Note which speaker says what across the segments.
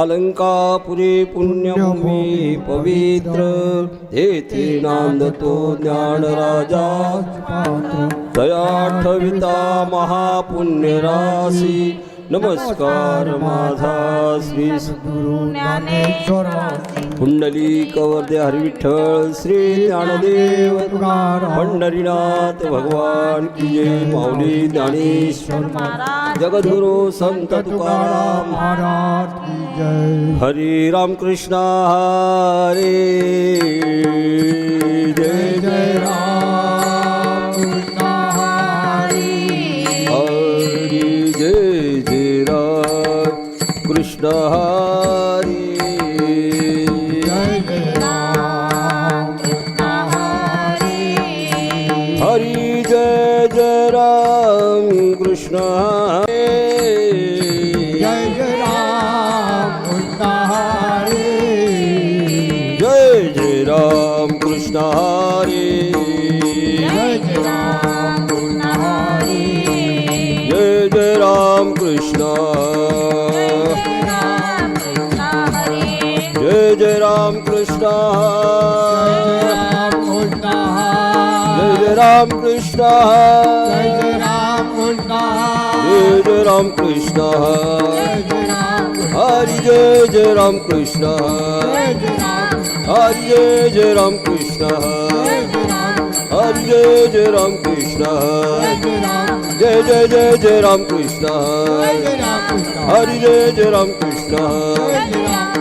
Speaker 1: अलंकापुरी पुण्यभूमी पवित्र तेथे नांदतो ज्ञान राजा तया ठविता महापुण्य राशी नमस्कार माझा श्री
Speaker 2: सद्गुरु ज्ञानेश्वर
Speaker 1: कुंडलिक वरदे हरिविठ्ठल श्री ज्ञानदेव पंढरीनाथ भगवान की जय। माऊली ज्ञानेश्वर जगद्गुरु संत तुकाराम
Speaker 2: महाराज की जय।
Speaker 1: हरी राम कृष्ण हरे जय जय
Speaker 2: राम कृष्ण हरी
Speaker 1: हरि जय जय राम कृष्ण हरे
Speaker 2: जय जय राम कृष्ण हरी
Speaker 1: हरि जय जय राम कृष्ण हरे
Speaker 2: जय जय राम कृष्ण हरी
Speaker 1: जय जय राम कृष्ण हरे
Speaker 2: जय जय राम कृष्ण हरी
Speaker 1: जय जय राम कृष्ण जय जय राम कृष्ण जय जय राम कृष्ण
Speaker 2: जय जय राम कृष्ण
Speaker 1: जय जय राम कृष्ण
Speaker 2: जय जय राम
Speaker 1: हरि जय जय राम कृष्ण
Speaker 2: जय जय राम
Speaker 1: हरि जय जय राम कृष्ण हरि जय जय राम कृष्ण जय जय जय जय राम कृष्ण हरि जय जय राम कृष्ण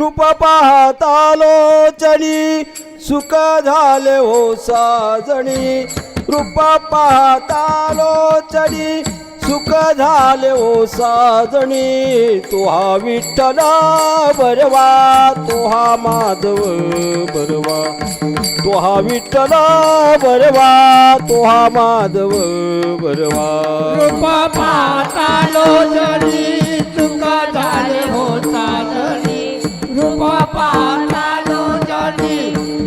Speaker 1: रूप पाहता लोचनी सुख झाले हो साजणी रूप पाहता लोचनी सुख झाले हो साजणी तो हा विठ्ठला बरवा तो हा माधव बरवा तो हा विठ्ठला बरवा तो हा माधव बरवा
Speaker 2: रूप पाहता लोचनी सुख झाले हो साजणी रूप पाहता लोचनी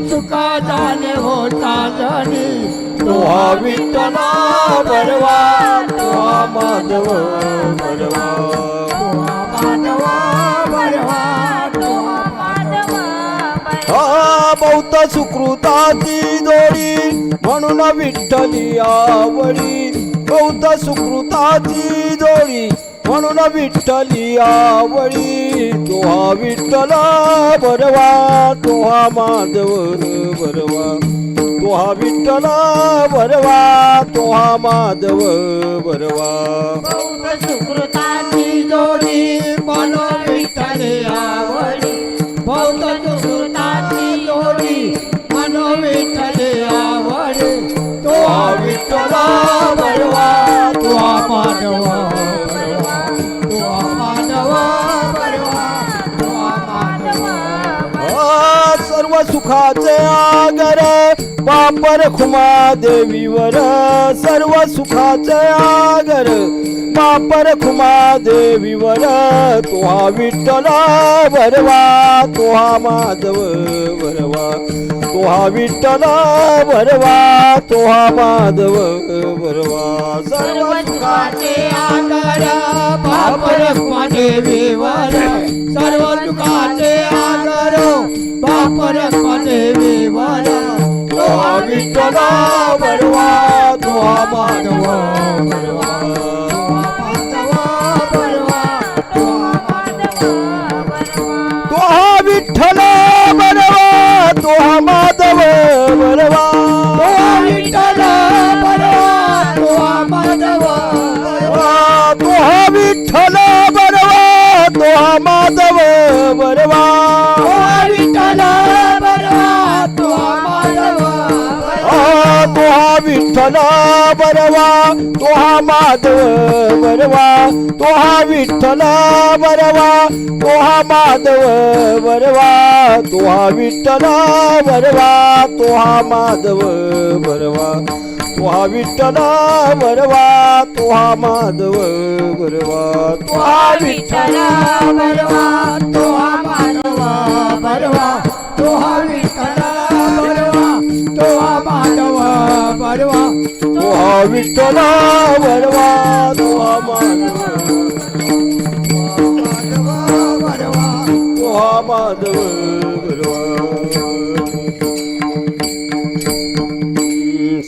Speaker 2: सुख झाले हो साजणी
Speaker 1: तो हा विठ्ठला बरवा तो हा माधव बरवा हा बहुत सुकृताची जोडी म्हणून विठ्ठली आवडी बहुत सुकृताची जोडी म्हणून विठ्ठली आवडी तो हा विठ्ठला बरवा तो हा माधव बरवा तो हा विठ्ठला बरवा तो हा माधव बरवा
Speaker 2: बहुत सुकृताची जोडी म्हणून विठ्ठली आवडी बहुत सुकृताची जोडी म्हणून विठ्ठली आवडी तो हा विठ्ठला बरवा तो हा माधव बरवा तो हा माधव बरवा तो हा माधव
Speaker 1: आ, सर्व सुखाचे आगर वापर खुमा देवीवर सर्व सुखाचे आगर वापर खुमा देवीवर तो हा विठ्ठला बरवा तो हा माधव बरवा तो हा विठ्ठला बरवा तो हा माधव बरवा
Speaker 2: सर्व सुखाचे आगर बापर खुमा देवीवर सर्व सुखाचे आगर बापर खुमा देवीवर
Speaker 1: तो हा विठ्ठला बरवा तो हा माधव बरवा तो हा विठ्ठला बरवा तो हा माधव बरवा
Speaker 2: तो हा विठ्ठल बरवा तो हा माधव
Speaker 1: तो हा विठ्ठला बरवा तो हा माधव बरवा
Speaker 2: तो हा विठ्ठल बरवा तो हा माधव
Speaker 1: तो हा विठ्ठला बरवा तो हा माधव बरवा तो हा विठ्ठला बरवा तो हा माधव बरवा तो हा विठ्ठला बरवा तो हा माधव बरवा तो हा विठ्ठला बरवा तो हा माधव बरवा
Speaker 2: तो हा विठ्ठल बरवा तो हा माधव बरवा तो हा विठ्ठल बरवा तो हा माधव बरवा
Speaker 1: तो हा विठ्ठला वरवा तुहा माधव तुहा माधव वरवा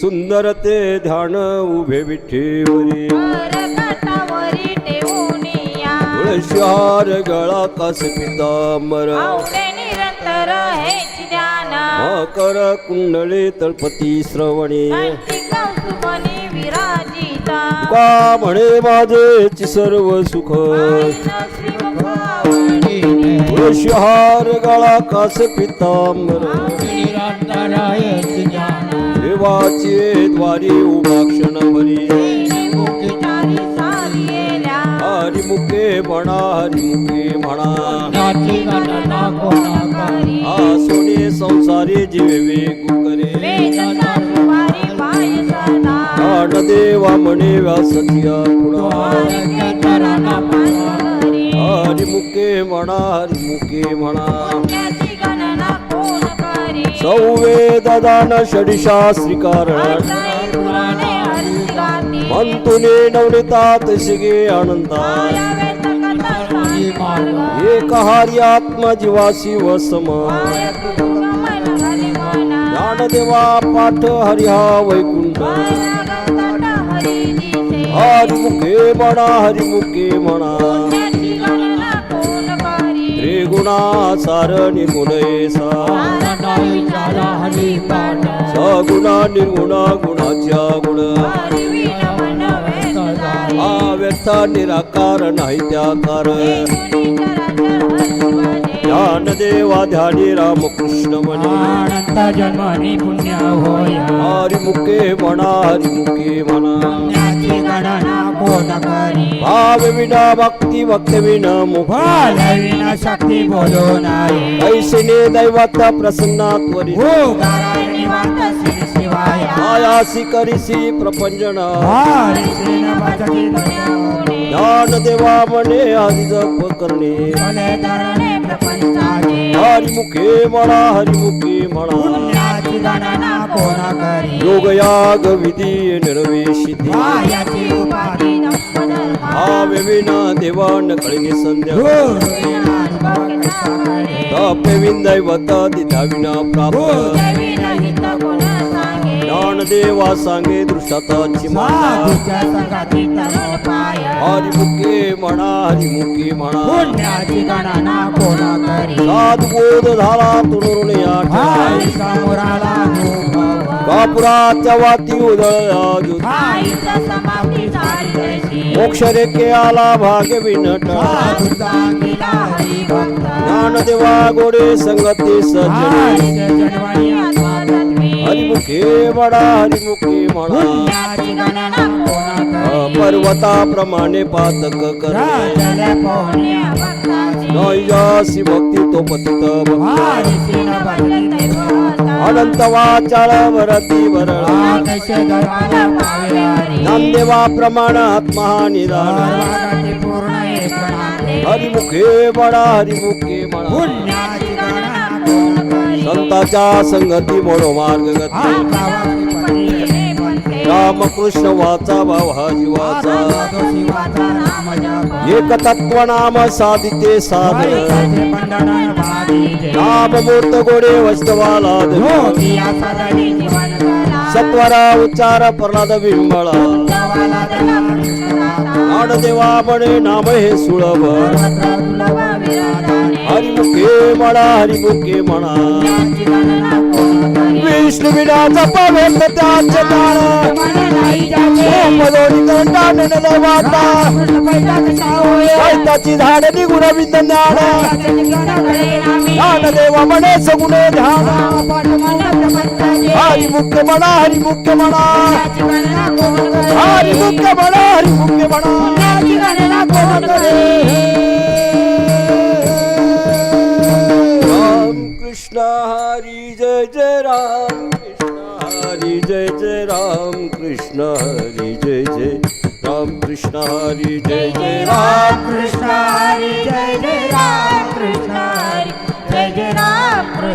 Speaker 1: सुंदर ते ध्यान उभे विठ्ठेवरी
Speaker 2: काठावरी ठेवूनिया
Speaker 1: तुळशीहार गळा कास पितांबर
Speaker 2: आवडे निरंतर हेच ध्यान
Speaker 1: मकर कुंडले तळपती श्रवणी
Speaker 2: कंठी कौस्तुभनी विराजिता
Speaker 1: तुका म्हणे माझेची सर्व सुख
Speaker 2: आईनं श्रीमुखावळीने
Speaker 1: तुळशीहार गळा कास पितांबर देवाचे द्वारी उभा क्षणभरी
Speaker 2: मुखचारी सारियेल्या
Speaker 1: हरिमुखे म्हणा हरिमुखे म्हणा
Speaker 2: कोणाकरी
Speaker 1: हा सोने संसारी जीवे करे
Speaker 2: वेदचा सुवारी पाय सदा
Speaker 1: देवा म्हणे व्यासतिया खुणा
Speaker 2: चरणापासून हरी
Speaker 1: हरिमुखे म्हणा हरिमुखे म्हणा
Speaker 2: पुण्याची गणना कोण करी
Speaker 1: सौवेद दान षडशास्त्री कारण
Speaker 2: अष्टाई पुराणे हरिगाती
Speaker 1: मंतुने नवनीतात शिगे आनंदा
Speaker 2: माया वेद कथा सांगी मार्ग
Speaker 1: एक हारी आत्मा जीवासी वसम
Speaker 2: माया कुतुकमन हरी मना
Speaker 1: ज्ञानदेवा पाठ हरिहा वैकुंठ
Speaker 2: माया गवताटा हरी दिसे
Speaker 1: हरिमुखे म्हणा हरिमुखे म्हणा
Speaker 2: पुण्याची गणना कोण करी
Speaker 1: त्रिगुणा सार निर्गुण सा
Speaker 2: आनंदा विचारा हरी पाठ
Speaker 1: सगुणा निर्गुणा गुणाच्या गुण
Speaker 2: हरी विन मन वेद जाई
Speaker 1: हा व्यर्थ निराकार नाही त्याकार
Speaker 2: एकूणी चराचर हरी भजे
Speaker 1: ज्ञानदेवा ध्यानी रामकृष्ण म्हणे
Speaker 3: अनंत जन्मनी पुण्य होय
Speaker 1: हरिमुखे म्हणा हरिमुखे म्हणा
Speaker 3: पुण्याची गणना कोण करी
Speaker 1: भाव विना भक्ती भक्ती विना मुख
Speaker 3: फलविन शक्ती बोलो नाही
Speaker 1: ऐशिने दैवत प्रसन्नात्वरी
Speaker 3: हो गाराय निवांत श्री शिवाय
Speaker 1: आयासी करिसी प्रपंजना
Speaker 3: हरी श्रीन भजती
Speaker 1: ज्ञानदेवा म्हणे आदि जप करणे
Speaker 3: भले धरणे
Speaker 2: प्रपंचाचे
Speaker 1: हरिमुखे म्हणा हरिमुखे म्हणा
Speaker 3: पुण्याची गणना कोण करी
Speaker 1: योगयाग विधी निर्वेशिती
Speaker 3: मायाची उपाधी
Speaker 1: भावे विना देवान कळिनी संध्या तपे विंदैवत दिधा विना प्राप्त ज्ञानदेवा सांगे दृष्टाताची माया
Speaker 3: साधूच्या संगती तरुण पाय
Speaker 1: हरिमुखे म्हणा हरिमुखे म्हणा
Speaker 3: पुण्याची गणना कोण करी
Speaker 1: साधुबोध झाला तुरुण
Speaker 3: हाय समोराला अनुभव
Speaker 1: बापुराच्या वाती उदळ
Speaker 2: समाप्ती झाली तशी
Speaker 1: मोक्ष रेखे आला भाग्य विनट
Speaker 3: साधू सांगिला हरी भक्त
Speaker 1: ज्ञानदेवा गोडे संगती सज्जने
Speaker 3: हाय जन्मनी
Speaker 2: आत्मतत्वे
Speaker 1: हरिमुखे म्हणा हरिमुखे म्हणा
Speaker 3: पुण्याची गणना कोण करी
Speaker 1: पर्वताप्रमाणे पातक कर
Speaker 3: राजले पोहणे
Speaker 2: भक्ताची
Speaker 1: नैजासी भक्ती तो पतित भक्त
Speaker 3: हरी श्रीन भजती
Speaker 1: अनंत वाचाळ वरती वरळा
Speaker 3: आकाश दरवाजा पावे हरी
Speaker 1: ज्ञानदेवा प्रमाण आत्मा निदान
Speaker 3: सर्वागती पूर्ण एकनाथे
Speaker 1: हरिमुखे म्हणा हरिमुखे म्हणा
Speaker 3: पुण्याची गणना कोण करी
Speaker 1: संताच्या संगती म्हणो मार्ग गती
Speaker 3: गावाची पती
Speaker 2: बनते
Speaker 1: रामकृष्ण वाचा भाव हा जीवाचा
Speaker 3: तो शिवाचा नाम जप
Speaker 1: एक तत्व नाम साधिते साध
Speaker 3: हरिकाचे पंढरण भागी
Speaker 1: नाम मूर्त गोडे वैष्णवाला
Speaker 3: योगी असा दरी जीवन करा
Speaker 1: सत्वरा उच्चार प्रल्हाद बिंबळा
Speaker 3: जवाला दया कृष्णदाता
Speaker 1: ज्ञानदेवा म्हणे नाम हे सुलभ
Speaker 3: सर्वत्र दुर्लभ विराजणे
Speaker 1: हरिमुखे म्हणा हरिमुखे म्हणा
Speaker 3: पुण्याची गणना कोण करी
Speaker 1: विष्णू विना जपावेत त्याचे ताण
Speaker 3: मन नाही जागे
Speaker 1: मधोरी दंडान वाटा
Speaker 3: कृष्ण पैदा कसा होय
Speaker 1: वैताची झाड निगुण विंद ज्ञान ज्ञानदेवा म्हणे सगुण ध्यान हरिमुखे म्हणा हरिमुखे म्हणा हरिमुखे म्हणा हरिमुखे म्हणा राम कृष्ण हरी जय जय राम कृष्ण हरी जय जय राम कृष्ण हरी जय जय राम कृष्ण हरी जय जय राम
Speaker 3: कृष्ण हरी जय जय राम कृष्ण हरी जय जय राम कृष्ण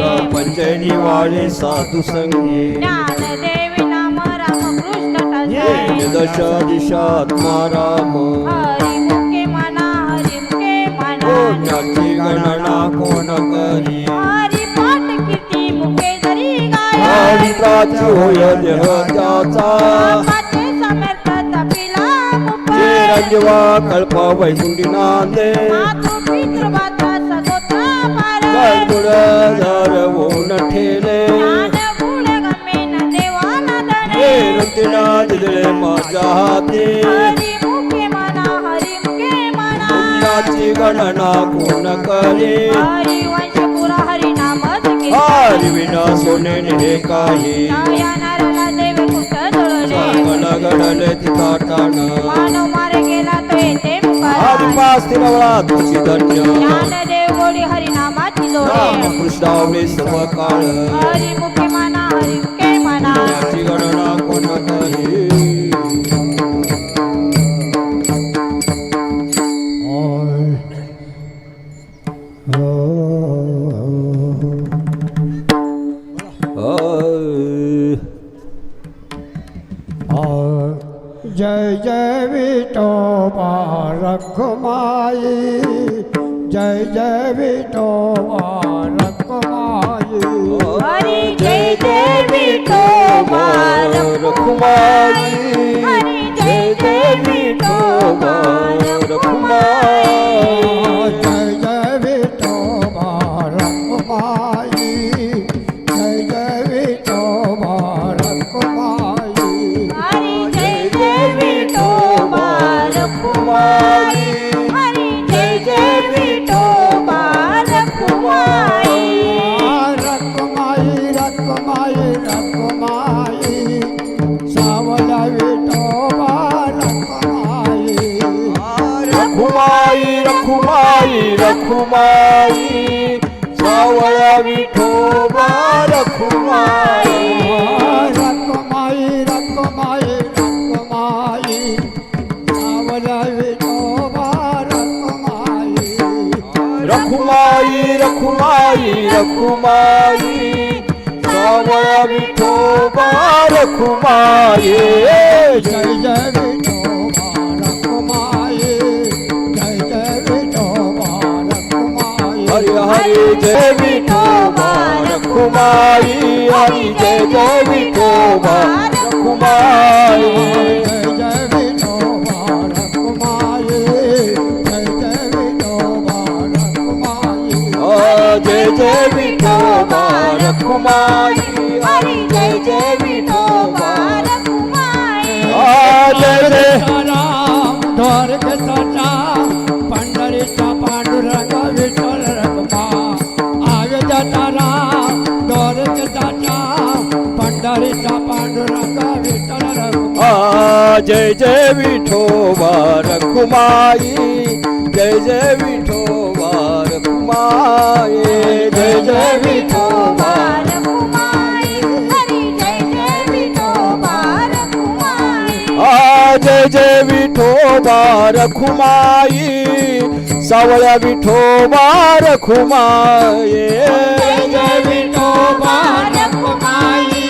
Speaker 3: बोले
Speaker 1: पंचनी वाळे साधू संगी
Speaker 3: ज्ञानदेवी नाम रामकृष्ण टंचाई
Speaker 1: दश दिशात्मा राम
Speaker 3: हरी मुखे मना हरी मुखे मना
Speaker 1: ज्ञाची गणना कोण करी
Speaker 3: हरी पाठ कीर्ती मुखे जरी गाया
Speaker 1: हरित्राची होय देह त्याचा
Speaker 3: पाचे समर्थ तपिला मुपे
Speaker 1: चिरंजीवा कल्प वैकुंठी नांदे
Speaker 3: मातृ पितृमाता सगोत्रा पारे
Speaker 1: गडगुड धरवून ठेले
Speaker 3: ज्ञान गुण गमेन देवाला धरे
Speaker 1: रक्तिना दिले माझ्या हाती
Speaker 3: हरी मुखे मना हरी मुखे मना
Speaker 1: पुण्याची गणना कोण करे
Speaker 3: हरी वंश पुरा हरी नामच
Speaker 1: हरी विना सोने हे काही
Speaker 3: या नाराला देव कुठ जळले
Speaker 1: चांगला घडले तिथा टाण
Speaker 3: मानव मारे गेला तो येते मुखारा
Speaker 1: हरी पाच तिरवळा तुझी धन्य
Speaker 3: ज्ञानदेव गोडी हरी नामाची जोडे
Speaker 1: रामकृष्णावळे सर्व काळ
Speaker 3: हरी मुखे मना हरी मुखे मना
Speaker 1: याची गणना कोण करे
Speaker 2: जय जय विठोबा रखुमाई जय जय विठोबा रखुमाई
Speaker 3: हरी जय जय विठोबा
Speaker 1: रखुमाई
Speaker 3: हरी जय जय विठोबा
Speaker 1: रखुमाई
Speaker 2: जय जय विठोबा रखुमाई जय जय विठोबा रखुमाई
Speaker 3: हरी जय जय विठोबा रखुमाई हरी जय जय विठोबा रखुमाई
Speaker 2: रखुमाई रखुमाई रखुमाई सावला विठोबा रखुमाई
Speaker 1: रखुमाई रखुमाई रखुमाई सावळा विठोबा रखुमाई
Speaker 2: रखुमाई रखुमाई रखुमाई सावला विठोबा रखुमाई
Speaker 1: रखुमाई रखुमाई रखुमाई सावळा विठोबा रखुमाई
Speaker 2: जय जय विठोबा रखुमाई जय जय विठोबा रखुमाई
Speaker 1: हरि हरि जय विठोबा रखुमाई हरि जय जय विठोबा रखुमाई
Speaker 2: जय जय विठोबा रखुमाई जय जय विठोबा रखुमाई
Speaker 1: जय जय विठोबा रखुमाई हरि जय जय विठोबा
Speaker 3: रखुमाई
Speaker 1: जय जय
Speaker 2: राम द्वारकेचा पंढरीचा पांडुरंग विठ्ठल रखुमा आवे जाता राम द्वारकेचा पंढरीचा पांडुरंग विठ्ठल रखुमा
Speaker 1: जय जय विठोबा रखुमाई जय जय विठोबा रखुमाई जय जय विठोबा
Speaker 3: रखुमाई हरी जय जय विठोबा रखुमाई
Speaker 1: जय जय विठोबा रखुमाई सावळ्या विठोबा रखुमाई
Speaker 2: जय जय विठोबा रखुमाई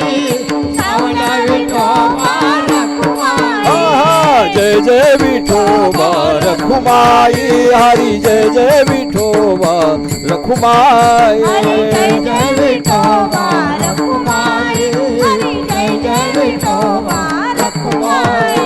Speaker 2: सावला विठोबा रखुमाई
Speaker 1: जय जय विठोबा रखुमाई हरी जय जय विठोबा रखुमाई
Speaker 3: हरी जय जय विठोबा रखुमाई हरी जय जय विठोबा रखुमाई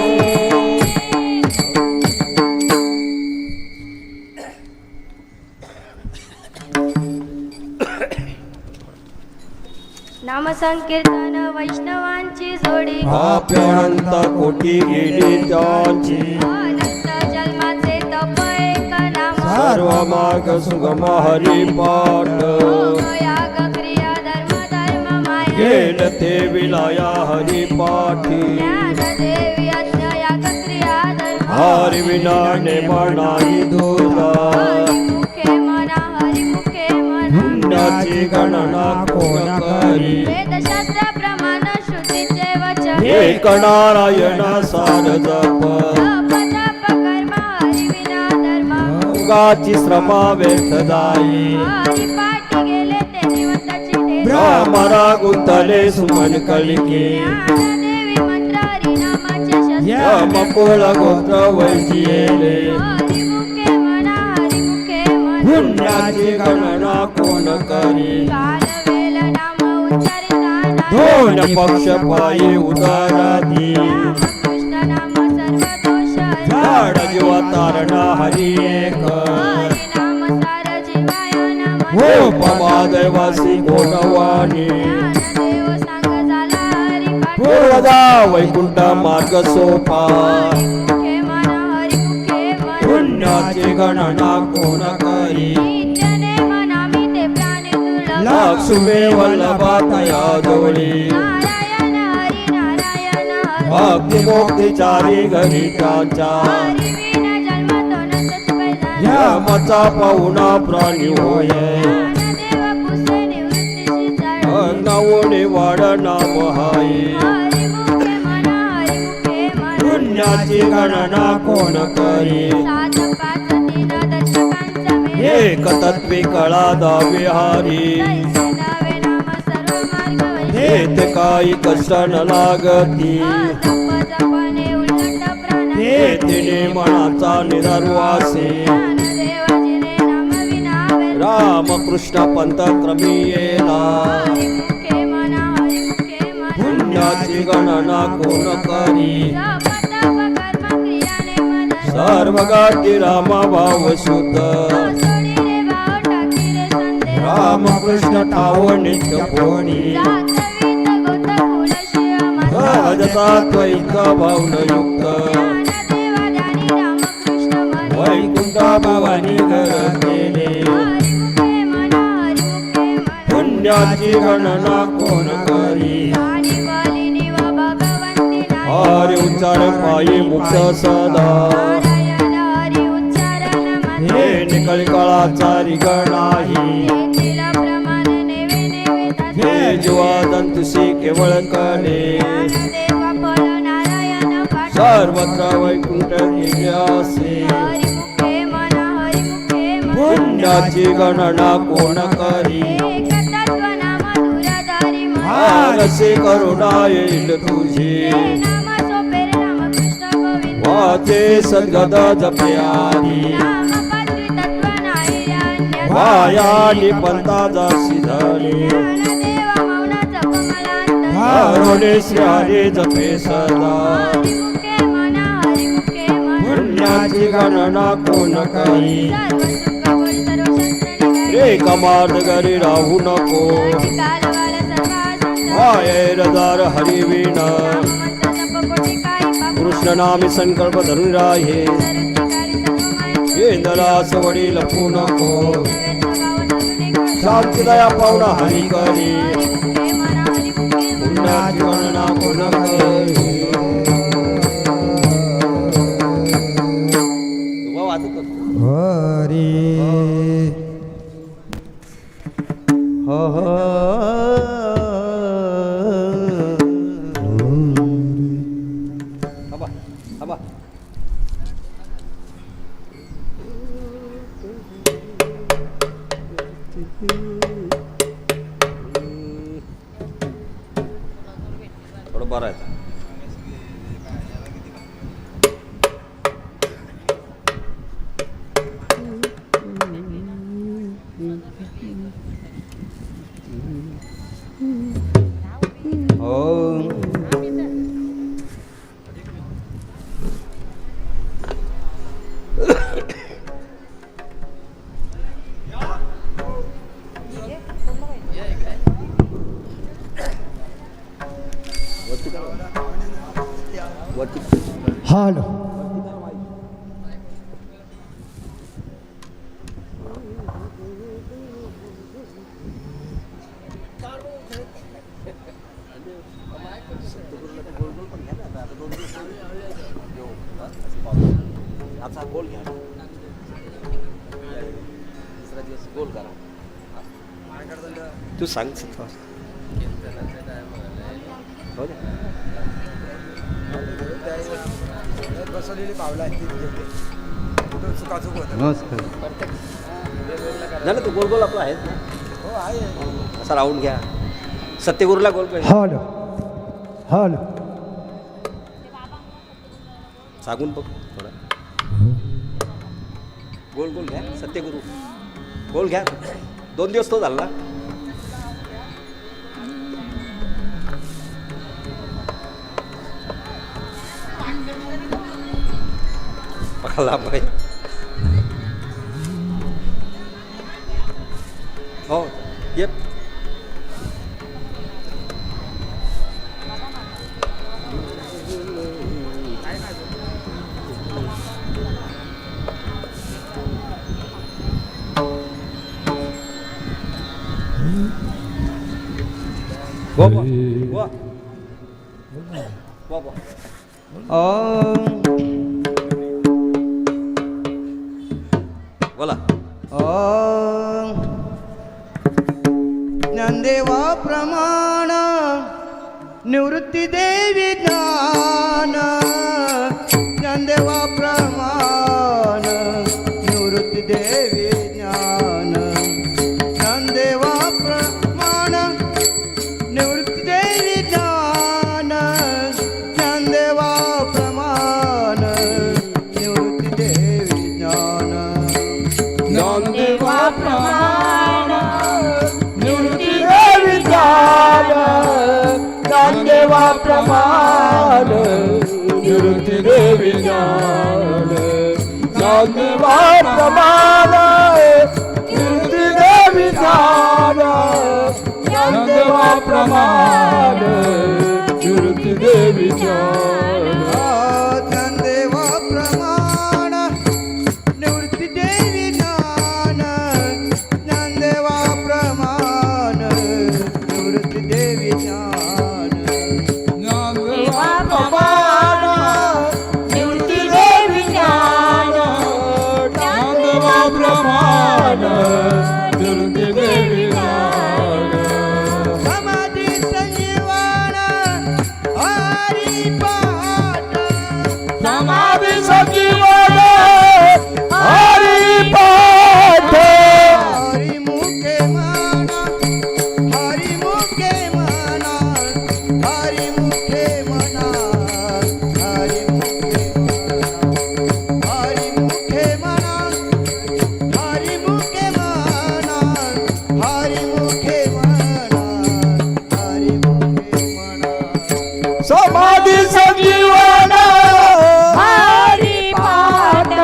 Speaker 4: नामसंकीर्तन वैष्णवांची जोडी
Speaker 1: अनंत कोटी गेली त्यांची
Speaker 4: अनंत जन्माचे तप एक नाम
Speaker 1: सर्व मार्ग सुगम हरी पाठ
Speaker 4: याग क्रिया धर्म माया
Speaker 1: गेल ते विलाया हरी पाठी
Speaker 4: ज्ञान देवी यज्ञ याग क्रिया धर्म
Speaker 1: हरी विना नेमणाई दुर्गा
Speaker 4: हरी मुखे मना हरी मुखे मना
Speaker 1: पुण्याची गणना कोण करी
Speaker 4: वेदशास्त्र प्रमाण श्रुतीचे वचन
Speaker 1: एक नारायण सार जप
Speaker 4: जप जप कर्म हरी विना धर्म
Speaker 1: उगाची श्रमा व्यर्थ जाई
Speaker 4: हरी पाठी गेले ते निवंताची
Speaker 1: मारा गुंतले सुमन कलिके
Speaker 4: ज्ञानदेवी मंत्र हरिनामाचे शस्त्र
Speaker 1: मकोळ गोत्र वैजिले
Speaker 4: हरिमुखे म्हणा हरिमुखे म्हणा
Speaker 1: पुण्याची गणना कोण करी
Speaker 4: कालवेल नाम उच्चारिताना
Speaker 1: दोन पक्ष पायी उदाराधी
Speaker 4: कृष्ण नाम सर्व दोष
Speaker 1: झाड जीवा तारणा हरी एक
Speaker 4: हरी नाम सार जीवाय नमः
Speaker 1: हो पमा दैवासी गोडवाणी
Speaker 4: ज्ञानदेव सांग झाला हरिपाठ
Speaker 1: पूर्णदा वैकुंठ मार्ग सोपा
Speaker 4: हरिमुखे म्हणा हरिमुखे म्हणा
Speaker 1: पुण्याची गणना कोण करी
Speaker 4: नित्यने मनामी ते प्राणी दुर्लभ
Speaker 1: लक्ष्मी वल्लभा तया जवळी
Speaker 4: नारायण हरी नारायण हरी
Speaker 1: भक्ती मोक्ती चारी घरी त्यांच्या
Speaker 4: हरी विना जन्म तो नसच पैदा
Speaker 1: यमाचा पाहुणा प्राणी होय
Speaker 4: ज्ञानदेव पुसे निवृत्तीची चाळ
Speaker 1: नवणे वाड नाम हाय
Speaker 4: हरिमुखे म्हणा हरिमुखे म्हणा
Speaker 1: पुण्याची गणना कोण करी
Speaker 4: 7 5 3 दशकांचा मेळ
Speaker 1: एक तत्वे कळा दाविहारी
Speaker 4: तैसे नवे नाम सर्व मार्ग वैसे
Speaker 1: हेत काही कष्ट न लागती
Speaker 4: जप जपणे उलट प्राण
Speaker 1: तिने मनाचा निदर्वासे
Speaker 4: ज्ञानदेवाजीने नाम विना व्यर्थ
Speaker 1: रामकृष्ण पंथ क्रमी येला
Speaker 4: हरिमुखे म्हणा हरिमुखे म्हणा
Speaker 1: पुण्याची गणना कोण करी
Speaker 4: जप तप कर्म क्रियाने मन
Speaker 1: सर्व गाठी रामा भाव शुद्ध
Speaker 4: सोडी रे भाव टाकी रे संदेह
Speaker 1: रामकृष्ण ठाव नित्य कोणी
Speaker 4: जात वीत गोत कुल शिव मन
Speaker 1: सहजता त्वैत भावनयुक्त
Speaker 4: ज्ञानदेवा ध्यानी रामकृष्ण मन
Speaker 1: वैकुंठा भवानी घर केले
Speaker 4: हरिमुखे म्हणा हरिमुखे म्हणा
Speaker 1: पुण्याची गणना कोण करी
Speaker 4: आणि बलिनी व भगवंती नाही
Speaker 1: हरी उच्चार पायी मुक्त सदा
Speaker 4: नारायण हरी उच्चारण मन
Speaker 1: हे निकळ काळाचा रिगणाही
Speaker 4: तेथील प्रमाण नेवे नेवे तसे
Speaker 1: हे जीवा दंतुसी केवळ कळे
Speaker 4: ज्ञानदेवा फल नारायण पाठ
Speaker 1: सर्वत्र वैकुंठ गेल्यासे
Speaker 4: हरिमुखे म्हणा हरिमुखे म्हणा
Speaker 1: पुण्याची गणना कोण करी
Speaker 4: एक तत्व नाम दुराधारी मन
Speaker 1: मानसे करुणा येईल तुझी
Speaker 4: ते नाम सोपे रे रामकृष्ण गोविंद
Speaker 1: वाचे सद्गदा जपयारी
Speaker 4: नाम पात्री तत्व नाही रे अन्य
Speaker 1: वायानी पंथा जासी झाले
Speaker 4: ज्ञानदेवा मौन जप मलांत
Speaker 1: हरोणे श्री हरी जपे सदा
Speaker 4: हरिमुखे म्हणा हरिमुखे म्हणा
Speaker 1: पुण्याची गणना कोण करी
Speaker 4: सर्व सुख गुण सर्व शस्त्र निघाले
Speaker 1: रे कमार्द घरी राहू नको
Speaker 4: कालवाल सर्व आसंत
Speaker 1: वायरदार हरी विना
Speaker 4: नाममंत्र जप कोटी काही पाप
Speaker 1: कृष्ण नामी संकल्प धरून राहे
Speaker 4: सरुचिकारी सर्व माहिती
Speaker 1: इंद्रास वडील लपू नको
Speaker 4: व्यर्थ भाव धरून एक
Speaker 1: शांती दया पावना हरी करी
Speaker 4: हरिमुखे म्हणा हरिमुखे म्हणा
Speaker 1: पुण्याची गणना कोण करी
Speaker 2: हरी
Speaker 1: थोडं बरं आहे
Speaker 2: हॅलो
Speaker 1: आता गोल घ्या दुसरा दिवस गोल करा तू सांग हो
Speaker 5: बसवलेली पावलं आहेत ती कुठं चुकाचूक होतं
Speaker 1: झालं तू गोल गोल आपला आहेस ना
Speaker 5: हो आहे
Speaker 1: असा राऊंड घ्या सत्यगुरूला गोल कर
Speaker 2: हॉल हॉल
Speaker 1: सांगून बघ थोडा गोल गोल घ्या सत्यगुरू गोल घ्या 2 दिवस तो झाला पकडला बाई हो येप बोला
Speaker 2: ज्ञानदेवा प्रमाण निवृत्ती देवी ज्ञान ज्ञानदेवा प्रमाण निवृत्ती देवी ज्ञान ज्ञानदेवा प्रमाण निवृत्ती देवी ज्ञान ज्ञानदेवा प्रमाण निवृत्ती देवी ज्ञान
Speaker 3: ज्ञानदेवा प्रमाण
Speaker 2: निवृत्ती देवी ज्ञान ज्ञानदेवा प्रमाण निवृत्ती देवी ज्ञान ज्ञानदेवा प्रमाण निवृत्ती देवी ज्ञान ज्ञानदेवा प्रमाण निवृत्ती देवी ज्ञान ज्ञानदेवा प्रमाण निवृत्ती देवी ज्ञान ज्ञानदेवा प्रमाण निवृत्ती देवी ज्ञान
Speaker 3: देवा प्रमाण निवृत्ती देवी ज्ञान ज्ञानदेवा प्रमाण
Speaker 2: निवृत्ती देवी ज्ञान समाधी संजीवन हरी पाठ
Speaker 3: समाधी
Speaker 2: संजीवन हरी पाठ हरी मुखे मना हरी मुखे मना हरी मुखे मना हरी मुखे मना हरी मुखे मना हरी मुखे मना हरी मुखे मना हरी मुखे मना समाधी संजीवन
Speaker 3: हरी पाठ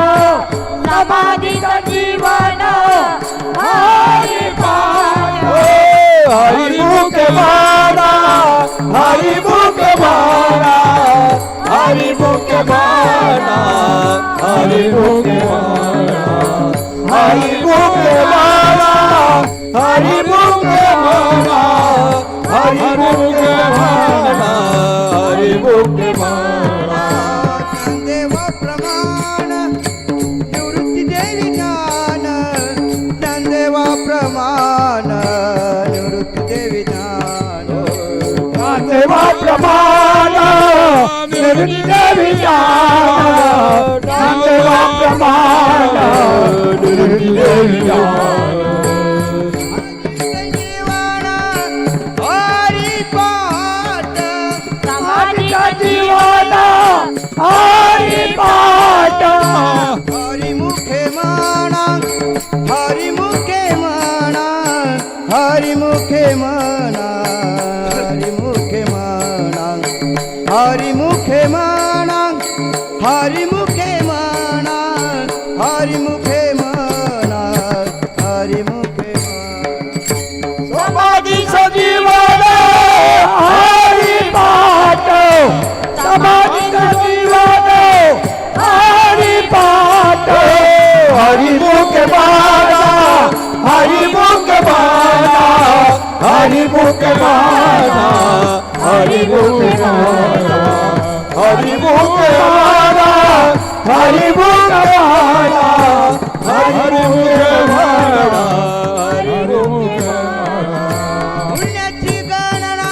Speaker 3: समाधी जीवन हरी पाठ
Speaker 2: हरि मुख माना हरि मुख माना हरि मुख माना हरि मुख माना हरि मुख माना हरि मुख माना हरि मुख माना हरि मुख माना ज्ञानदेवा प्रमाण निवृत्ती देवी ज्ञान ज्ञानदेवा प्रमाण निवृत्ती देवी ज्ञान ज्ञानदेवा प्रमाण निवृत्ती देवी ज्ञान ज्ञानदेवा प्रमाण निवृत्ती देवी ज्ञान हरि पाठ
Speaker 3: समाधी
Speaker 2: जीवन हरि पाठ हरि मुखे माना हरि मुखे माना हरि मुखे माना हरि मुखे माना हरि मुखे माना हरि मुखे माना हरि मुखे माना हरि मुखे माना समाधी सजीवन हरि पाठ समाधी जीवन हरि पाठ हरि मुख माना हरि मुख माना हरि मुख माना हरि मुख माना हरि मुख माना हरि मुख माना हरि मुख माना हरि मुख माना पुण्याची गणना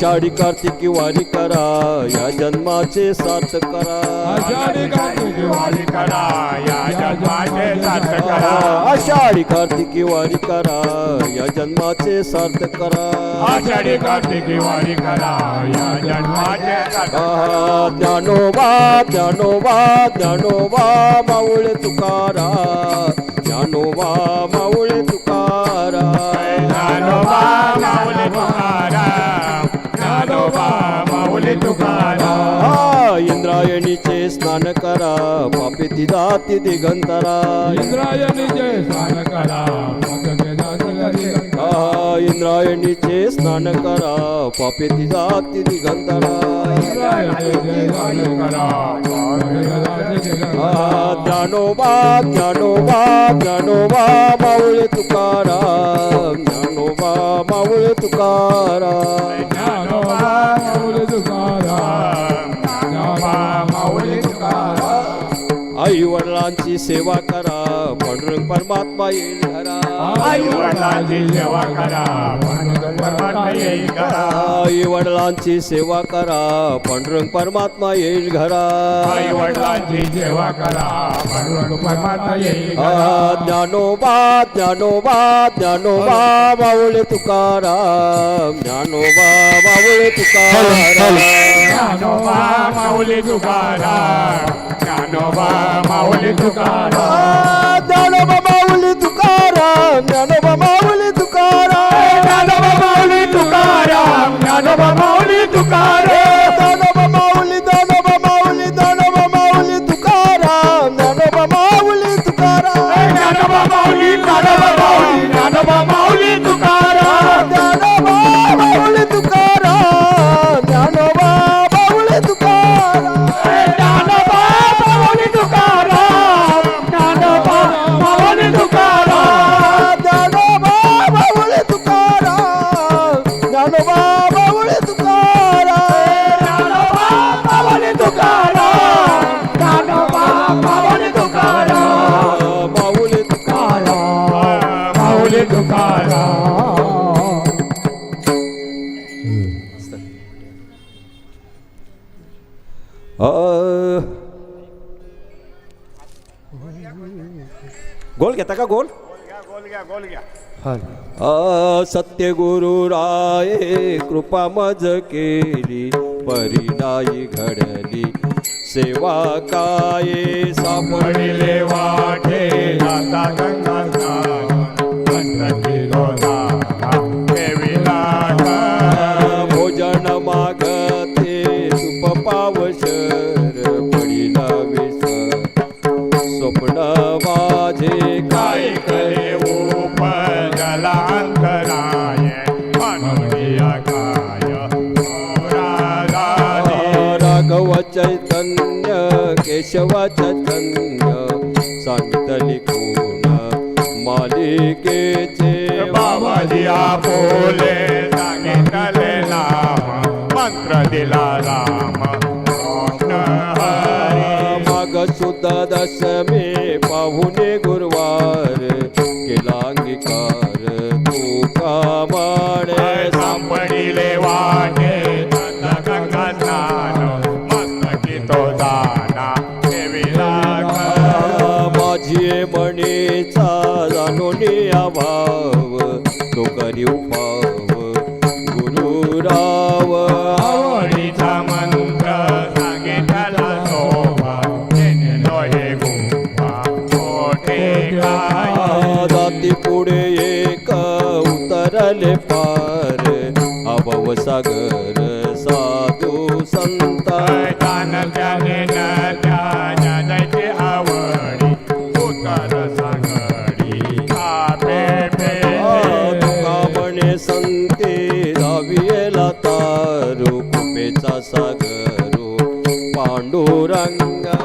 Speaker 1: आषाढी कार्तिकी वारी करा या जन्माचे सार्थ करा
Speaker 2: आषाढी कार्तिकी वारी करा या जन्माचे सार्थ करा
Speaker 1: आषाढी कार्तिकी वारी करा या जन्माचे सार्थ करा
Speaker 2: आषाढी कार्तिकी वारी करा या जन्माचे सार्थ करा
Speaker 1: ज्ञानोबा ज्ञानोबा ज्ञानोबा माऊळे तुकारा ज्ञानोबा माऊळे तुकारा
Speaker 2: ज्ञानोबा माऊली तुकाराम ज्ञानोबा माऊली तुकाराम
Speaker 1: इंद्रायणीचे स्नान करा पापी जाती दिगंतरा
Speaker 2: इंद्रायणीचे स्नान करा
Speaker 1: इंद्रायणीचे स्नान करा पापी जाती दिगंतरा ज्ञानोबा ज्ञानोबा ज्ञानोबा माऊळे तुकारा ज्ञानोबा माऊळे तुकारा
Speaker 2: ज्ञानोबा माऊली तुकाराम ज्ञानोबा माऊली तुकाराम
Speaker 1: आई वडिलांची सेवा करा पांडुरंग परमात्मा येईल घरा
Speaker 2: आई वडिलांची सेवा करा पांडुरंग परमात्मा येईल घरा
Speaker 1: आई वडिलांची सेवा करा पांडुरंग परमात्मा येईल घरा
Speaker 2: आई वडिलांची सेवा करा पांडुरंग परमात्मा येईल घरा
Speaker 1: ज्ञानोबा ज्ञानोबा ज्ञानोबा माऊळे तुकाराम ज्ञानोबा माऊळे तुकाराम
Speaker 2: ज्ञानोबा माऊली तुकाराम ज्ञानोबा माऊली तुकाराम
Speaker 1: ज्ञानोबा माऊली तुकाराम ज्ञानोबा माऊली तुकाराम
Speaker 2: ज्ञानोबा माऊली तुकाराम ज्ञानोबा माऊली तुकाराम
Speaker 1: ज्ञानोबा माऊली ज्ञानोबा माऊली ज्ञानोबा माऊली तुकाराम ज्ञानोबा माऊली तुकाराम
Speaker 2: ज्ञानोबा माऊली ज्ञानोबा माऊली ज्ञानोबा माऊली तुकाराम
Speaker 1: ज्ञानोबा माऊली तुकाराम ज्ञानोबा माऊली तुकाराम
Speaker 2: ज्ञानोबा माऊली तुकाराम ज्ञानोबा माऊली तुकाराम
Speaker 1: ज्ञानोबा माऊली तुकाराम ज्ञानोबा माऊली तुकाराम
Speaker 2: ज्ञानोबा माऊली तुकाराम ज्ञानोबा माऊली तुकाराम
Speaker 1: माऊली तुकाराम
Speaker 2: माऊली तुकाराम
Speaker 1: गोल घेता का गोल सत्य गुरु राये कृपा मज केली परिणाई घडली सेवा काये सापडले
Speaker 2: पडिले वाटे जाता गंगा
Speaker 1: भोजन मागते सुप पावशर पडिला विसर स्वप्न माझे
Speaker 2: काय करे उपजला अंतराय मनोरिया काय
Speaker 1: राघव चैतन्य केशव चैतन्य सांगितली कोण मालिकेचे
Speaker 2: बाबाजी आपोले सांगितले नाम मंत्र दिला राम कृष्ण हरी
Speaker 1: माग सुद्ध दशमी पाहुणे गुरुवार केला अंगीकार तू कामाणे
Speaker 2: सापडिले वाटे जाता गंगा स्नान मस्तकी तो दाना देवीला
Speaker 1: माझी म्हणीचा जाणून अभाव तो करी उपाव गुरुराव
Speaker 2: आवडीचा मंत्र सांगितला शोभा जेणे लोहे गुंफा मोठे काय
Speaker 1: जाती पुढे एक उतरले पार अभव सागर साधू संता
Speaker 2: दान त्याने न त्या जायचे आवडी उतर सागरी आपे
Speaker 1: तुका म्हणे संते धावियेला तारू कृपेचा सागरू पांडुरंगा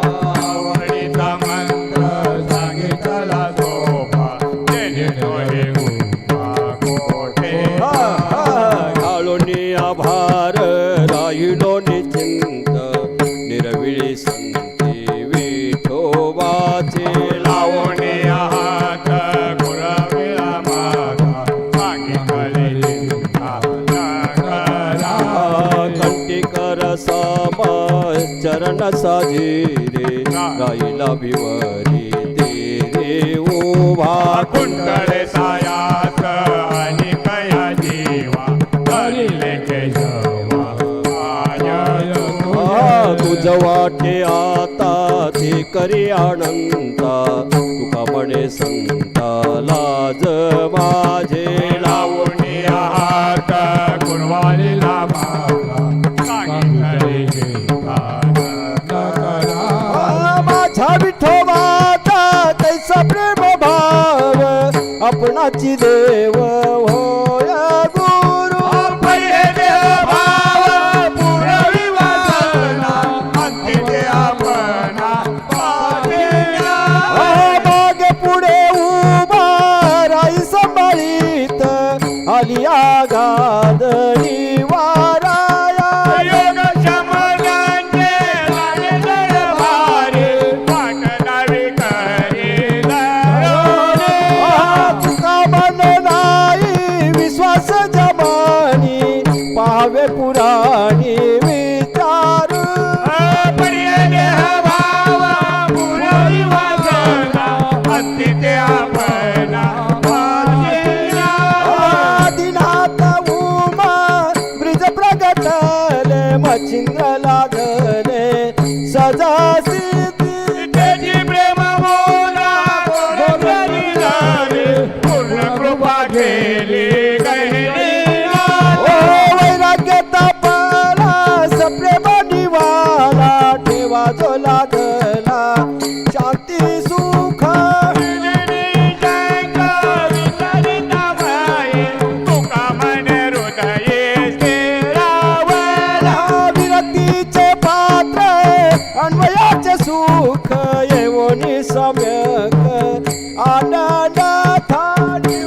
Speaker 2: आवडीचा मंत्र सांगितला शोभा जेणे लोहे गुंफा कोठे
Speaker 1: घालूनी आभार राहिलो निचिंत निरविळी संती विठोबाचे
Speaker 2: लावणे हात गुरविला माता सांगितले चिंता न करा
Speaker 1: कसा झेरे राहिला भिवरी ते रे उभा
Speaker 2: कुंडळे सायास आणि कया जीवा धरिले केशवा
Speaker 1: तुझ वाटे आता ते करी अनंता तुका म्हणे संता लाज माझे
Speaker 2: लावून हात गुणवालीला मागला सांगितले
Speaker 1: माझ्या विठोबाचा कैसा प्रेम भाव आपणाची देव होय गुरु
Speaker 2: पहिले देव भाव पुरवी वासना अंतिते आपणा पाविला
Speaker 1: मागे पुढे उभा राई संभाळीत आली आगादरी वाराया
Speaker 2: योग शमनांचे लागले भारी वाट नावी करीला
Speaker 1: तुका मन नाही विश्वास जमानी पाहावे पुराणी विचार
Speaker 2: पहिले देह भाव पुरवी वासना अंतिते आपणा पाविला
Speaker 1: दिनात उमा ब्रिज प्रगटले मच्छिंद्र लागले सजा सिद्धी
Speaker 2: त्याची प्रेम मोला गोगरी झाली पूर्ण कृपा गेली गहिनीला
Speaker 1: ओ वैराग्य तापला सप्रेम निवाला ठेवा जो लागला शांती सुख विरक्तीचे पात्र अन्वयाचे सुख येवोनी सम्यक आनंद थानी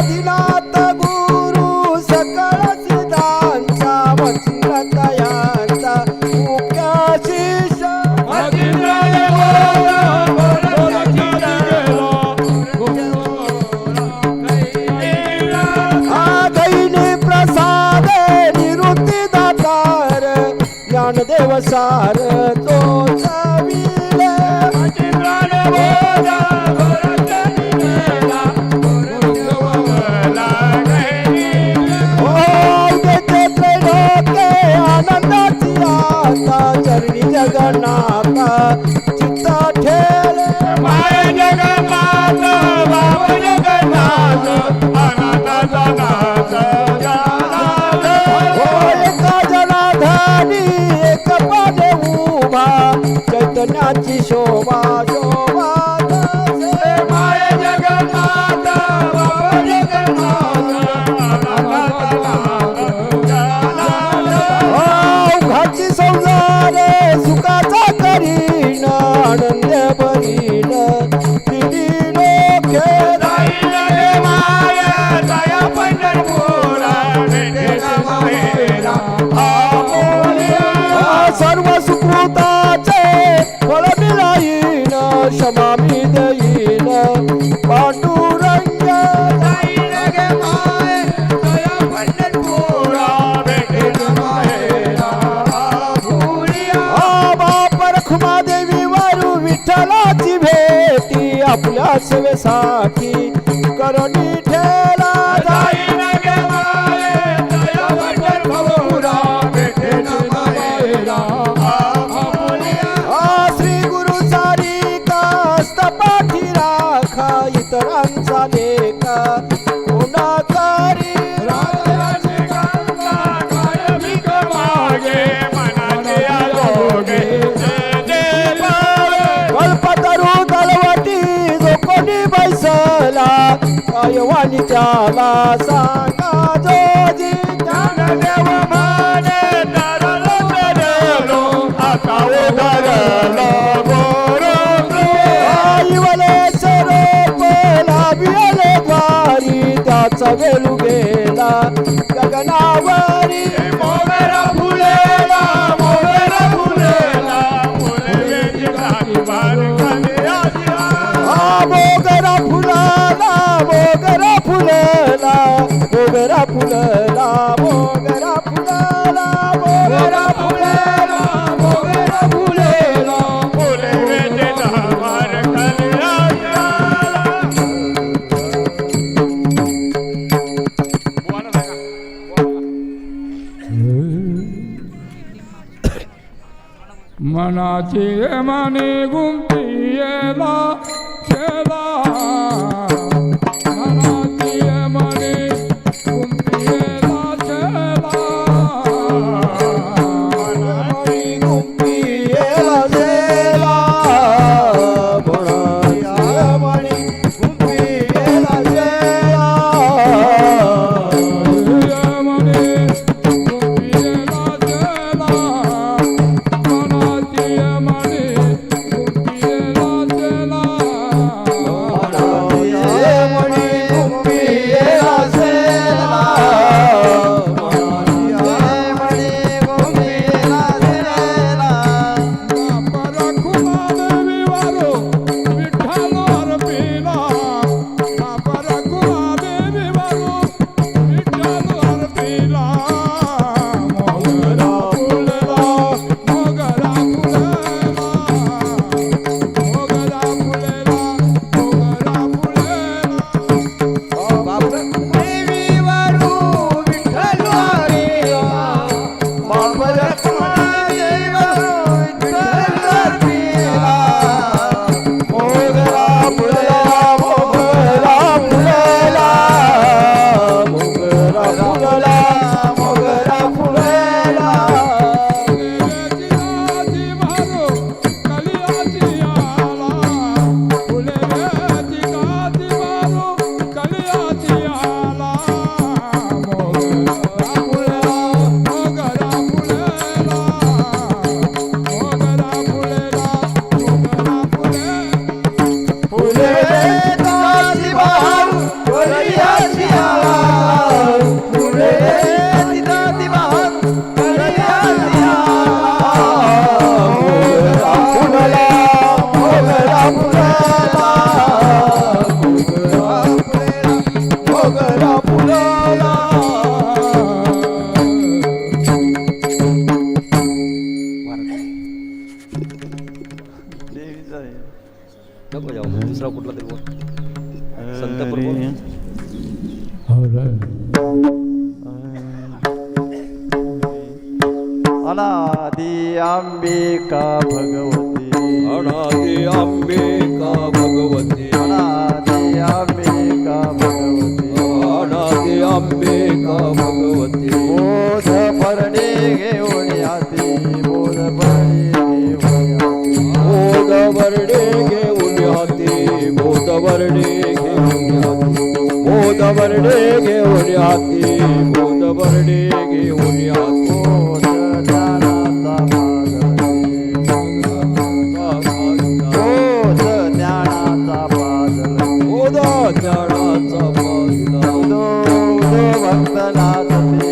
Speaker 1: दिनात गुरु सकळ सिद्धांचा वचिंद्र तयांचा मुख्य शिष्य गैनी प्रसाद निवृत्ती दातार ज्ञानदेव सार तो चविले त्रैलोके आनंदाची आता चरणी जगन्नाथा चित्त ठेले एका जनाधानी एक पाने उभा चैतन्याची शोभा शोभा दासे. अवघाची संसार सुखाचा करीन आनंद भरीन तिन्ही लोके सर्व सुकृताचे फळ मिळाईन क्षमा मी देईन पांडुरंग बाप रखुमादेवी वारू विठ्ठलाची भेटी आपल्या सेवेसाठी करणी ठेला श्री गुरु सारी कास्त पाठी राखा इतरांचा लेखा गुणाकारी कल्पतरू तलवटी जो कोणी बैसला कायवानी त्याला सांगा जोजी
Speaker 2: ज्ञानदेव माने
Speaker 1: आईवले सरोप लाभिले द्वारी त्याचा वेलू गेला गगनावरी
Speaker 2: मोगरा फुलेला
Speaker 1: मोगरा फुलाला मोगरा फुले
Speaker 2: मनाची मने गुंफियेला शेला मनाची मने गुंफियेला शेला
Speaker 1: मनाची गुंफियेला शेला मनाची गुंफियेला शेला नको जाऊ दुसरा कुठला तरी बोल. संतपर बोल.
Speaker 5: अनादि अंबिका भगवती
Speaker 1: अनादि अंबिका भगवती
Speaker 5: अनादि अंबिका भगवती
Speaker 1: अनादि अंबिका भगवती
Speaker 5: बोध परणे घेऊन हाती बोध परणे घेऊन हाती
Speaker 1: बोध वरडे घेऊन हाती बोध वरडे घेऊन हाती बोध वरडे घेऊन हाती
Speaker 5: बोध ज्ञानाचा पाजल
Speaker 1: बोध ज्ञानाचा पाजला
Speaker 5: उदो उदो भक्तनाथ ते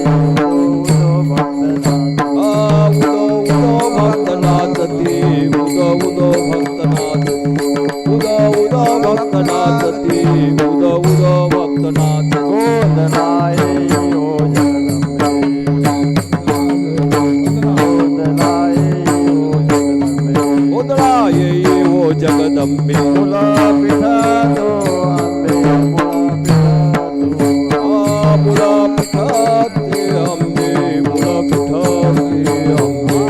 Speaker 5: उदो भक्तनाथ
Speaker 1: उदो उदो भक्तनाथ ते उदो उदो भक्तनाथ उदो उदो भक्तनाथ ते उदो उदो भक्तनाथ
Speaker 5: गोदनाय ओ जगदंबे गोदनाय ओ जगदंबे
Speaker 1: गोदळा ये ओ जगदंबे
Speaker 5: मुला पिठा तो आंबे
Speaker 1: मुला पिठाते आंबे मुला पिठाते आंबे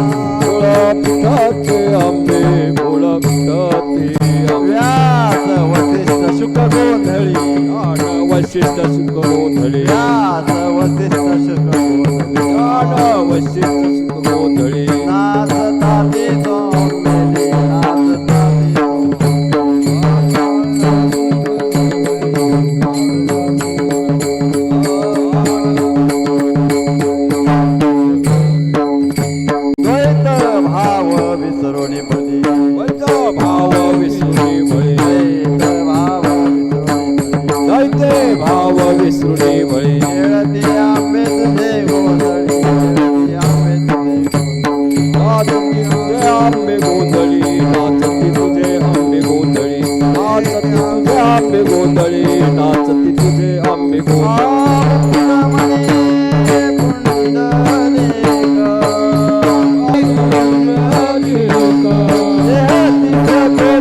Speaker 1: मुला पिठाते आंबे मुला पिठाते आंबे
Speaker 5: व्यास वसिष्ठ शुक गोंधळी
Speaker 1: ज्ञान वशिष्ठ सुख गोंधळे
Speaker 5: व्यास वसिष्ठ शुक गोंधळी
Speaker 1: ज्ञान वशिष्ठ सुख गोंधळे
Speaker 5: नाच ताती तो मेली नाच ताती द्वैत भाव विसरून बली
Speaker 1: वैत भाव विसरुनी बळी
Speaker 5: द्वैत भाव विसरून बली
Speaker 1: दैते भाव विसरुनी बळी
Speaker 5: खेळती आंबे तुझे गोंधळी खेळती आंबे तुझे गोंधळी
Speaker 1: नाचती तुझे आंबे गोंधळी नाचती तुझे आंबे गोंधळी नाचती तुझे आंबे गोंधळी
Speaker 5: पुंडलिक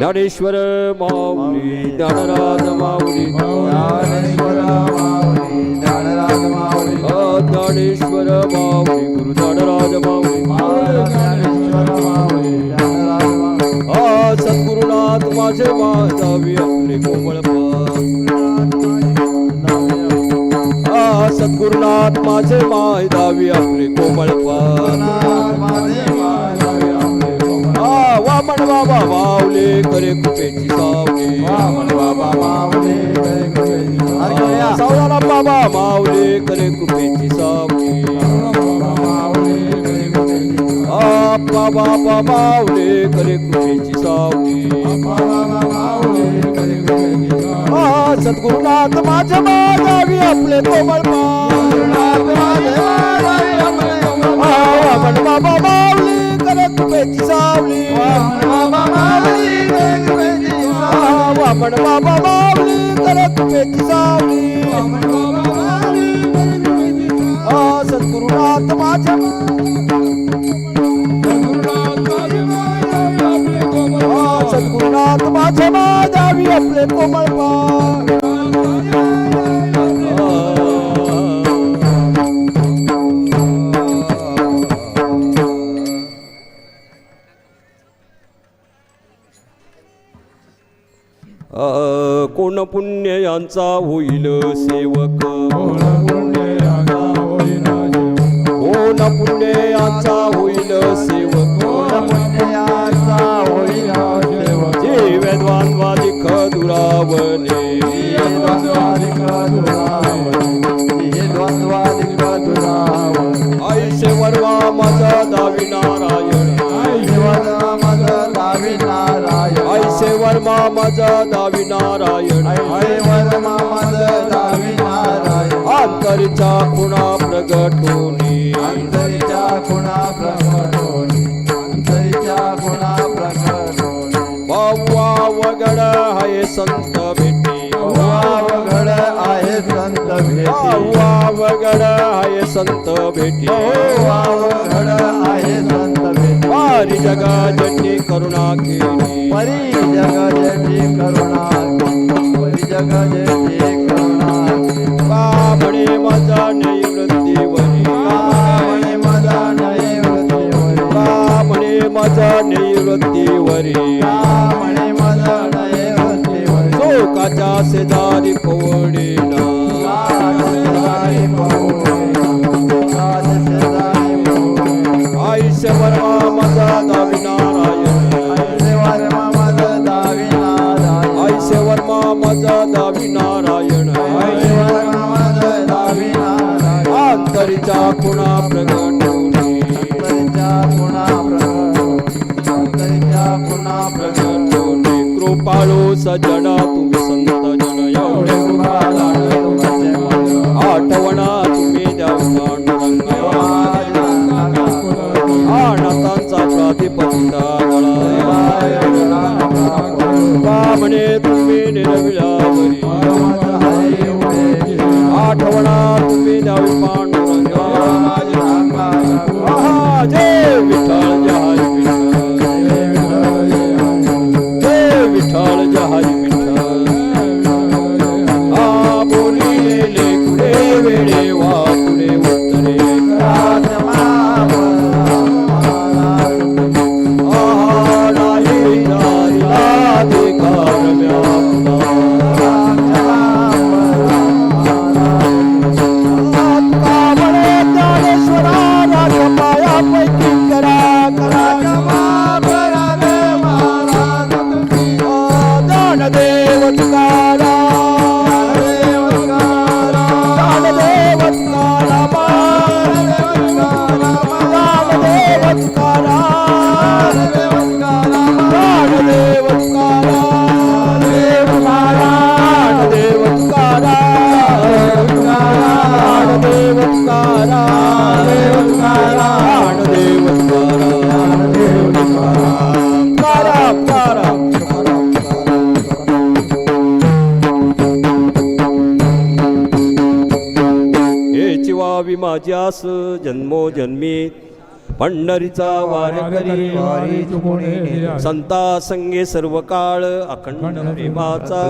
Speaker 1: ज्ञानेश्वर माऊली ज्ञानराज माऊली
Speaker 5: ज्ञानेश्वर माऊली ज्ञानराज माऊली
Speaker 1: ज्ञानेश्वर माऊली गुरु ज्ञानराज माऊली
Speaker 5: ज्ञानेश्वर माऊली ज्ञानराज माऊली
Speaker 1: सद्गुरुनाथ माझे माधावी आपले कोमळ सद्गुरुनाथ माझे माधावी आपले कोमळ वामन बाबा माऊले करे कुपेची सावली
Speaker 5: बाबा माऊली
Speaker 1: सावळाराम बाबा माऊले करे कुपेची सावली बाबा माऊले करे कुपेची सावली सद्गुरुनाथ माझ्या मागावी आपले कोमळ वामन बाबा माऊले करे कुपेची सावली वामन बाबा माऊली करे कुपेची सावली सद्गुरुनाथ माझ्या सद्गुरुनाथ माझ्या माधावी आपले कोमळ कोण पुण्य यांचा होईल सेवक कोण पुण्य यांचा होईल सेवक जे वेद्वान्वादिक दुरावले आयुष्य वर्मा माझा दावी नारायण आयुष्य वर्मा माझा दावी नारायण अंतरीचा खुणा प्रगटोनी बावा वगड आहे संत भेटी
Speaker 5: वगड आहे संत भेटी
Speaker 1: बावा वगड आहे संत भेटी
Speaker 5: वगड आहे संत भेटी
Speaker 1: वारी जगा जटी करुणा केली
Speaker 5: परी जग जटी करुणा परी जग जटी करुणा
Speaker 1: म्हणे माझा नैवृत्तीवरी
Speaker 5: माझा नैवृत्तीवरी
Speaker 1: म्हणे माझा नैवृत्तीवरी
Speaker 5: म्हणे माझा नैवृत्तीवरी
Speaker 1: लोकाच्या शेजारी पवडेना आयुष्य वर्मा माझा दावी नारायण आयुष्य वर्मा माझा दावी नारायण अंतरीचा खुणा प्रगटोनी प्रगटोनी कृपाळू सजना तुम्ही संत जन एवढे आठवणा तुम्ही द्यावी अनाथांचा प्रातिपदिका म्हणे तुम्ही निरविलावरी आठवणा तुम्ही द्यावी पांडुरंग जय विठ्ठल जय विठ्ठल जय विठ्ठल बोलिले कुडे वेळे वा कुडे उत्तरे माझ्यास जन्मोजन्मी पंढरीचा वारकरी
Speaker 2: वारी चुकुणे
Speaker 1: संता संगे सर्व काळ अखंड प्रेमाचा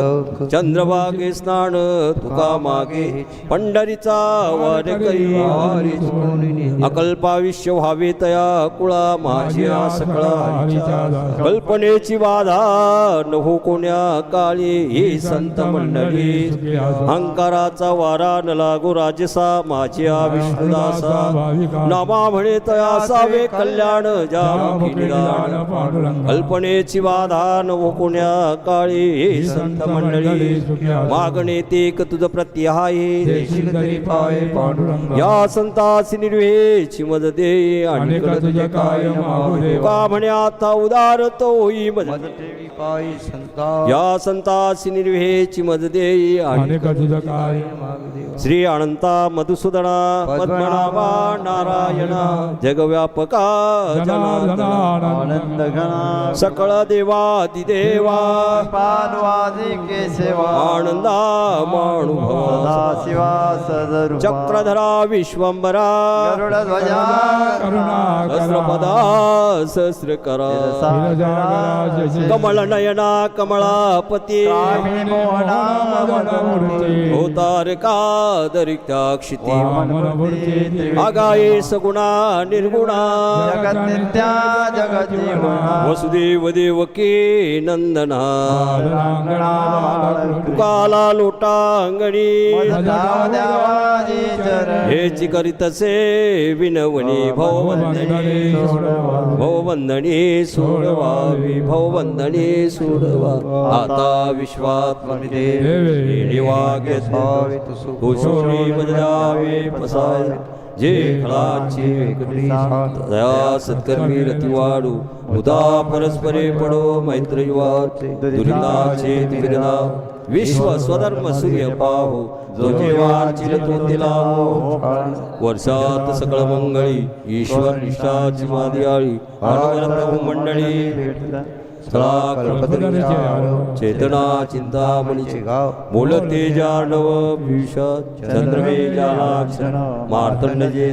Speaker 1: चंद्रभागे स्नान तुका मागे पंढरीचा वारकरी अकल्पाविष्य व्हावे तया कुळा माझी सकळा कल्पनेची बाधा न हो कोण्या काळी हे संत मंडळी अहंकाराचा वारा न लागो राजसा माझ्या विष्णुदासा नामा म्हणे तया असावे कल्याण जामुखी निदान कल्पनेची बाधा न हो कोण्या काळी हे संत मंडळी मागणे ते तुझ प्रत्याये या संतासी निर्वेची मद दे आणि
Speaker 2: तुझे काय मागू दे
Speaker 1: का म्हणे आता उदार तो होई मद
Speaker 5: पायी संता
Speaker 1: या संतासी निर्वेची मद दे आणि
Speaker 2: तुझे काय
Speaker 1: श्री अनंता मधुसूदना पद्मनाभा नारायणा जगव्यापका जनार्दना
Speaker 5: आनंद घना
Speaker 1: सकळ देवादिदेवा
Speaker 5: पानवादी केशवा
Speaker 1: आनंदा मानुभवा
Speaker 5: सदा शिवा सदरूपा
Speaker 1: चक्रधरा विश्वंबरा
Speaker 5: गरुड ध्वजा
Speaker 2: करुणा
Speaker 1: सहस्रपदा सहस्रकरा
Speaker 2: करा
Speaker 1: कमल नयना कमलापती
Speaker 5: कामिनी मोहना मदमूर्ती
Speaker 1: होतारका दरिक्ताक्षिती
Speaker 5: वामनमूर्ती
Speaker 1: आगाये सगुणा निर्गुणा
Speaker 5: जगत नित्या जगत जीवना
Speaker 1: वसुदेव देवकी नंदना काला लोटांगणी
Speaker 5: देवाजी चरण
Speaker 1: हेची करीतसे विनवणी भववंदनी भववंदनी सोडवावी भववंदनी सोडवा आता विश्वात्मने देवागे कुशोरी बदलावे पसाय जे फळाची दया सत्कर्मी रती वाढू उदा परस्परे पडो मैत्र युवा दुरिताचे तिरना विश्व स्वधर्म सूर्य पाहो जो जीवांची तो तिला वर्षात सकळ मंगळी ईश्वर निष्ठाची मादियाळी अनुग्रह मंडळी स्थळा कल्पतरी चेतना चिंतामणीचे गाव बोलते जानव विषाद चंद्रमे जालाक्षण मार्तंडजे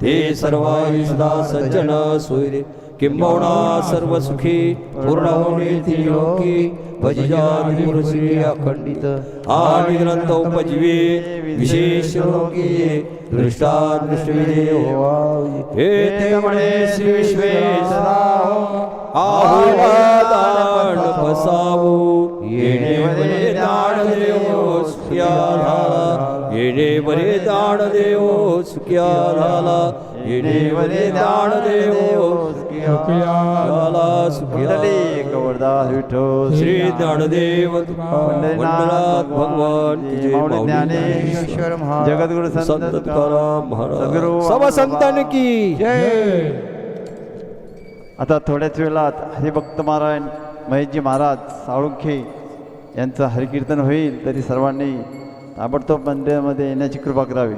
Speaker 1: ते सर्वायु सदा सज्जन सोयरे किंबहुना सर्व सुखी पूर्ण होणे त्रिलोकी भजिजाती पुरुषी अखंडित आणि ग्रंथ उपजीवे विशेष लोकी दृष्टादृष्टविजय हे ते म्हणे श्री विश्वेश्वरा आहुदान फसावू येणे बरे दान देवो सुख्या झाला येणे बरे दान देवो सुख्या झाला येणे बरे दान देवो सुख्या झाला सुख्या
Speaker 5: कवरदास विठ्ठल
Speaker 1: श्री ज्ञानदेव मंडलात भगवान की जय
Speaker 5: ज्ञानेश्वर जगद्गुरु
Speaker 1: संत तुकाराम महाराज
Speaker 5: सद्गुरु
Speaker 1: सब संतान की
Speaker 2: जय
Speaker 5: आता थोड्याच वेळात हरिभक्त नारायण महेशजी महाराज साळुंखे यांचं हरिकीर्तन होईल तरी सर्वांनी ताबडतोब मंदिरामध्ये येण्याची कृपा करावी.